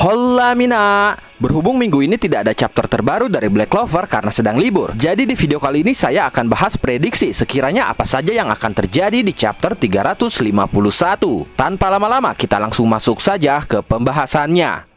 Hola Mina. Berhubung minggu ini tidak ada chapter terbaru dari Black Clover karena sedang libur, jadi di video kali ini saya akan bahas prediksi sekiranya apa saja yang akan terjadi di chapter 351. Tanpa lama-lama kita langsung masuk saja ke pembahasannya.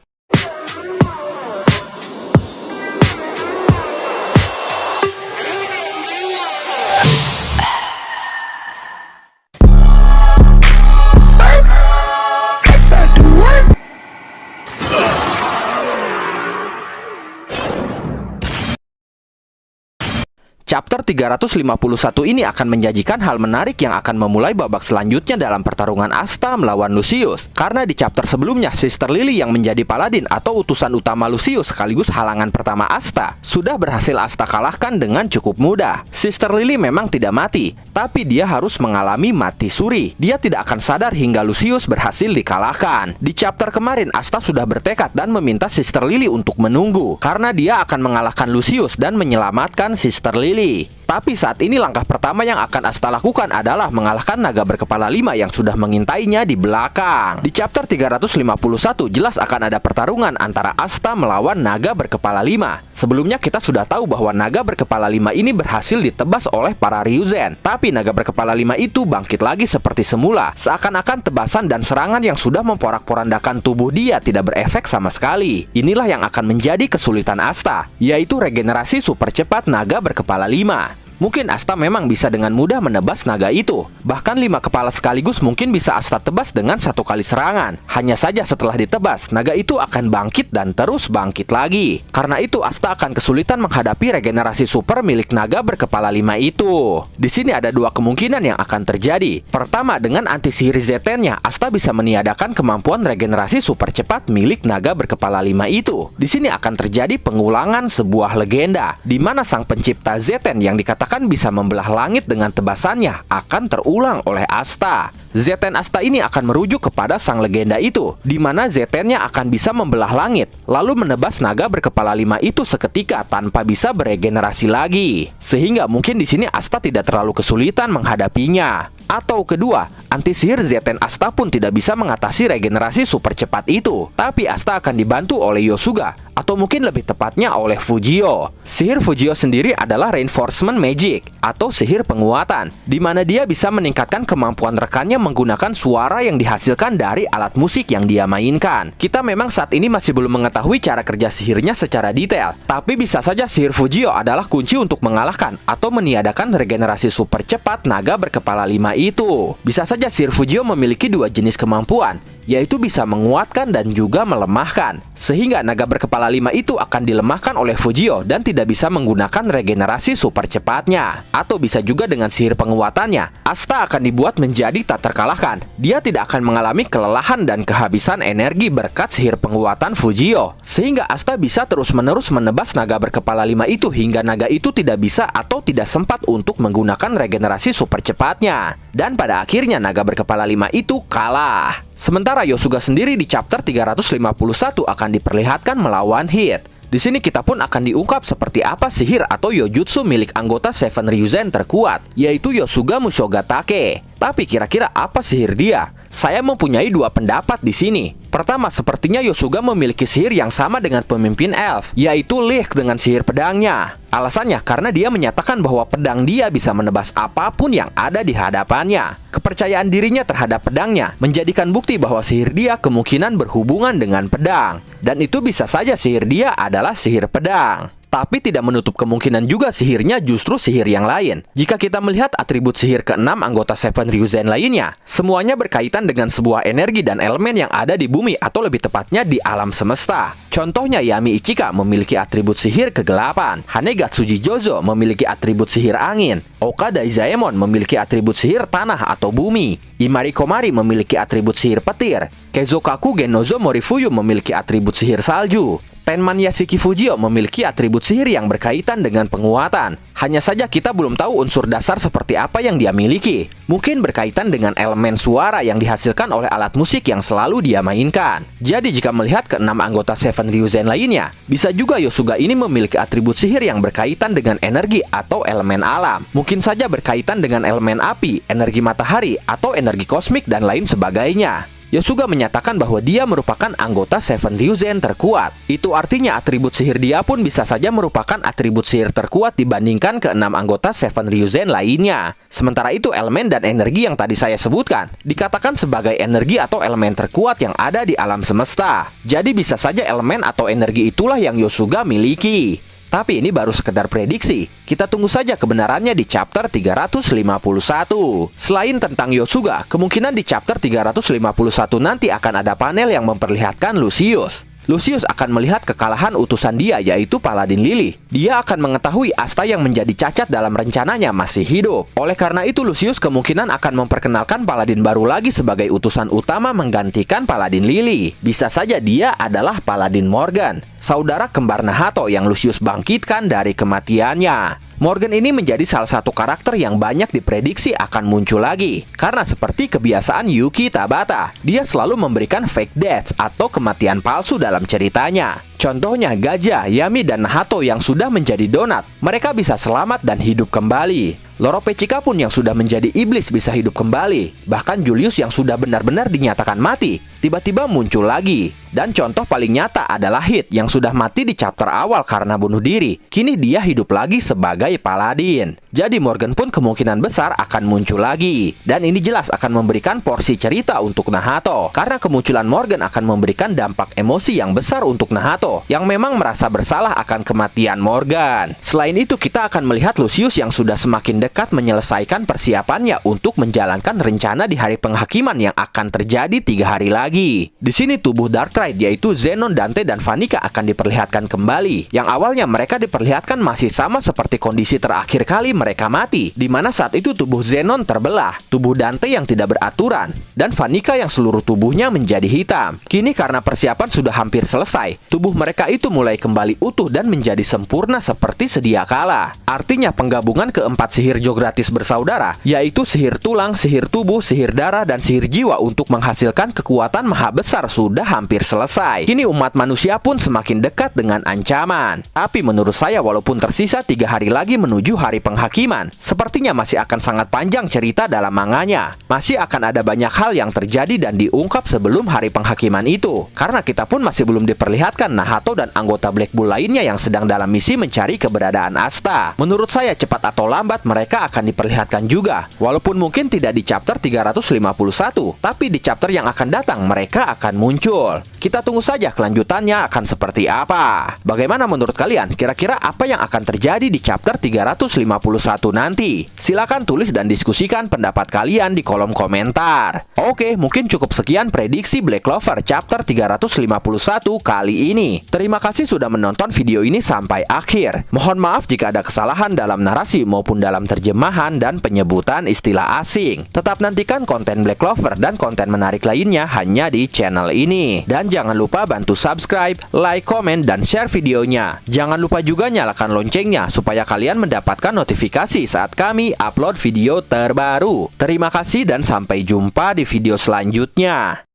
Chapter 351 ini akan menjanjikan hal menarik yang akan memulai babak selanjutnya dalam pertarungan Asta melawan Lucius. Karena di chapter sebelumnya, Sister Lily yang menjadi paladin atau utusan utama Lucius sekaligus halangan pertama Asta sudah berhasil Asta kalahkan dengan cukup mudah. Sister Lily memang tidak mati, tapi dia harus mengalami mati suri. Dia tidak akan sadar hingga Lucius berhasil dikalahkan. Di chapter kemarin, Asta sudah bertekad dan meminta Sister Lily untuk menunggu, karena dia akan mengalahkan Lucius dan menyelamatkan Sister Lily. Tapi saat ini langkah pertama yang akan Asta lakukan adalah mengalahkan naga berkepala 5 yang sudah mengintainya di belakang. Di chapter 351 jelas akan ada pertarungan antara Asta melawan naga berkepala 5. Sebelumnya kita sudah tahu bahwa naga berkepala 5 ini berhasil ditebas oleh para Ryuzen. Tapi naga berkepala 5 itu bangkit lagi seperti semula. Seakan-akan tebasan dan serangan yang sudah memporak-porandakan tubuh dia tidak berefek sama sekali. Inilah yang akan menjadi kesulitan Asta, yaitu regenerasi super cepat naga berkepala 5. Mungkin Asta memang bisa dengan mudah menebas naga itu. Bahkan 5 kepala sekaligus mungkin bisa Asta tebas dengan 1 kali serangan. Hanya saja setelah ditebas, naga itu akan bangkit dan terus bangkit lagi. Karena itu Asta akan kesulitan menghadapi regenerasi super milik naga berkepala 5 itu. Di sini ada 2 kemungkinan yang akan terjadi. Pertama, dengan anti sihir Zeten-nya, Asta bisa meniadakan kemampuan regenerasi super cepat milik naga berkepala 5 itu. Di sini akan terjadi pengulangan sebuah legenda, di mana sang pencipta Zeten yang dikatakan bisa membelah langit dengan tebasannya akan terulang oleh Asta. Zeten Asta ini akan merujuk kepada sang legenda itu, di mana Zeten-nya akan bisa membelah langit, lalu menebas naga berkepala 5 itu seketika tanpa bisa beregenerasi lagi. Sehingga mungkin di sini Asta tidak terlalu kesulitan menghadapinya. Atau kedua, anti sihir Zeten Asta pun tidak bisa mengatasi regenerasi super cepat itu, tapi Asta akan dibantu oleh Yosuga, atau mungkin lebih tepatnya oleh Fujio. Sihir Fujio sendiri adalah reinforcement magic, atau sihir penguatan, di mana dia bisa meningkatkan kemampuan rekannya menggunakan suara yang dihasilkan dari alat musik yang dia mainkan. Kita memang saat ini masih belum mengetahui cara kerja sihirnya secara detail, tapi bisa saja sihir Fujio adalah kunci untuk mengalahkan atau meniadakan regenerasi super cepat naga berkepala 5 itu. Bisa saja sihir Fujio memiliki 2 jenis kemampuan, yaitu bisa menguatkan dan juga melemahkan. Sehingga naga berkepala 5 itu akan dilemahkan oleh Fujio dan tidak bisa menggunakan regenerasi super cepatnya. Atau bisa juga dengan sihir penguatannya, Asta akan dibuat menjadi tak terkalahkan. Dia tidak akan mengalami kelelahan dan kehabisan energi berkat sihir penguatan Fujio. Sehingga Asta bisa terus-menerus menebas naga berkepala 5 itu hingga naga itu tidak bisa atau tidak sempat untuk menggunakan regenerasi super cepatnya. Dan pada akhirnya naga berkepala 5 itu kalah. Sementara Yosuga sendiri di chapter 351 akan diperlihatkan melawan Hit. Di sini kita pun akan diungkap seperti apa sihir atau Yojutsu milik anggota Seven Ryuzen terkuat, yaitu Yosuga Mushogatake. Tapi kira-kira apa sihir dia? Saya mempunyai 2 pendapat di sini. Pertama, sepertinya Yosuga memiliki sihir yang sama dengan pemimpin elf, yaitu Lich dengan sihir pedangnya. Alasannya karena dia menyatakan bahwa pedang dia bisa menebas apapun yang ada di hadapannya. Kepercayaan dirinya terhadap pedangnya menjadikan bukti bahwa sihir dia kemungkinan berhubungan dengan pedang. Dan itu bisa saja sihir dia adalah sihir pedang. Tapi tidak menutup kemungkinan juga sihirnya justru sihir yang lain. Jika kita melihat atribut sihir ke-6 anggota Seven Ryuzen lainnya, semuanya berkaitan dengan sebuah energi dan elemen yang ada di bumi atau lebih tepatnya di alam semesta. Contohnya Yami Ichika memiliki atribut sihir kegelapan, Hanegatsuji Jozo memiliki atribut sihir angin, Okada Izaemon memiliki atribut sihir tanah atau bumi, Imari Komari memiliki atribut sihir petir, Kezokaku Genozo Morifuyu memiliki atribut sihir salju, Tenman Yashiki Fujio memiliki atribut sihir yang berkaitan dengan penguatan. Hanya saja kita belum tahu unsur dasar seperti apa yang dia miliki. Mungkin berkaitan dengan elemen suara yang dihasilkan oleh alat musik yang selalu dia mainkan. Jadi jika melihat ke-6 anggota Seven Ryuzen lainnya, bisa juga Yosuga ini memiliki atribut sihir yang berkaitan dengan energi atau elemen alam. Mungkin saja berkaitan dengan elemen api, energi matahari, atau energi kosmik dan lain sebagainya. Yosuga menyatakan bahwa dia merupakan anggota Seven Ryuzen terkuat. Itu artinya atribut sihir dia pun bisa saja merupakan atribut sihir terkuat dibandingkan ke-6 anggota Seven Ryuzen lainnya. Sementara itu elemen dan energi yang tadi saya sebutkan dikatakan sebagai energi atau elemen terkuat yang ada di alam semesta. Jadi bisa saja elemen atau energi itulah yang Yosuga miliki. Tapi ini baru sekedar prediksi. Kita tunggu saja kebenarannya di chapter 351. Selain tentang Yosuga, kemungkinan di chapter 351 nanti akan ada panel yang memperlihatkan Lucius. Lucius akan melihat kekalahan utusan dia, yaitu Paladin Lily. Dia akan mengetahui Asta yang menjadi cacat dalam rencananya masih hidup. Oleh karena itu, Lucius kemungkinan akan memperkenalkan Paladin baru lagi sebagai utusan utama menggantikan Paladin Lily. Bisa saja dia adalah Paladin Morgan, saudara kembar Nahato yang Lucius bangkitkan dari kematiannya. Morgan ini menjadi salah satu karakter yang banyak diprediksi akan muncul lagi. Karena seperti kebiasaan Yuki Tabata, dia selalu memberikan fake deaths atau kematian palsu dalam ceritanya. Contohnya Gajah, Yami, dan Nahato yang sudah menjadi donat, mereka bisa selamat dan hidup kembali. Loro Pechika pun yang sudah menjadi iblis bisa hidup kembali. Bahkan Julius yang sudah benar-benar dinyatakan mati, tiba-tiba muncul lagi. Dan contoh paling nyata adalah Hit yang sudah mati di chapter awal karena bunuh diri. Kini dia hidup lagi sebagai Paladin. Jadi Morgan pun kemungkinan besar akan muncul lagi. Dan ini jelas akan memberikan porsi cerita untuk Nahato. Karena kemunculan Morgan akan memberikan dampak emosi yang besar untuk Nahato, yang memang merasa bersalah akan kematian Morgan. Selain itu, kita akan melihat Lucius yang sudah semakin dekat menyelesaikan persiapannya untuk menjalankan rencana di hari penghakiman yang akan terjadi 3 hari lagi. Di sini tubuh Darkrai yaitu Zenon, Dante, dan Vanica akan diperlihatkan kembali. Yang awalnya mereka diperlihatkan masih sama seperti kondisi terakhir kali mereka mati, di mana saat itu tubuh Zenon terbelah, tubuh Dante yang tidak beraturan, dan Vanica yang seluruh tubuhnya menjadi hitam. Kini karena persiapan sudah hampir selesai, tubuh mereka itu mulai kembali utuh dan menjadi sempurna seperti sedia kala. Artinya penggabungan keempat sihir Jogradis bersaudara, yaitu sihir tulang, sihir tubuh, sihir darah, dan sihir jiwa untuk menghasilkan kekuatan maha besar sudah hampir selesai. Kini umat manusia pun semakin dekat dengan ancaman. Tapi menurut saya walaupun tersisa 3 hari lagi menuju hari penghakiman, sepertinya masih akan sangat panjang cerita dalam manganya. Masih akan ada banyak hal yang terjadi dan diungkap sebelum hari penghakiman itu. Karena kita pun masih belum diperlihatkan Nahato dan anggota Black Bull lainnya yang sedang dalam misi mencari keberadaan Asta. Menurut saya cepat atau lambat mereka akan diperlihatkan juga. Walaupun mungkin tidak di chapter 351, tapi di chapter yang akan datang mereka akan muncul. Kita tunggu saja kelanjutannya akan seperti apa. Bagaimana menurut kalian? Kira-kira apa yang akan terjadi di chapter 351 nanti? Silakan tulis dan diskusikan pendapat kalian di kolom komentar. Oke, mungkin cukup sekian prediksi Black Clover chapter 351 kali ini. Terima kasih sudah menonton video ini sampai akhir. Mohon maaf jika ada kesalahan dalam narasi maupun dalam terjemahan dan penyebutan istilah asing. Tetap nantikan konten Black Clover dan konten menarik lainnya hanya di channel ini. Dan jangan lupa bantu subscribe, like, komen, dan share videonya. Jangan lupa juga nyalakan loncengnya supaya kalian mendapatkan notifikasi saat kami upload video terbaru. Terima kasih dan sampai jumpa di video selanjutnya.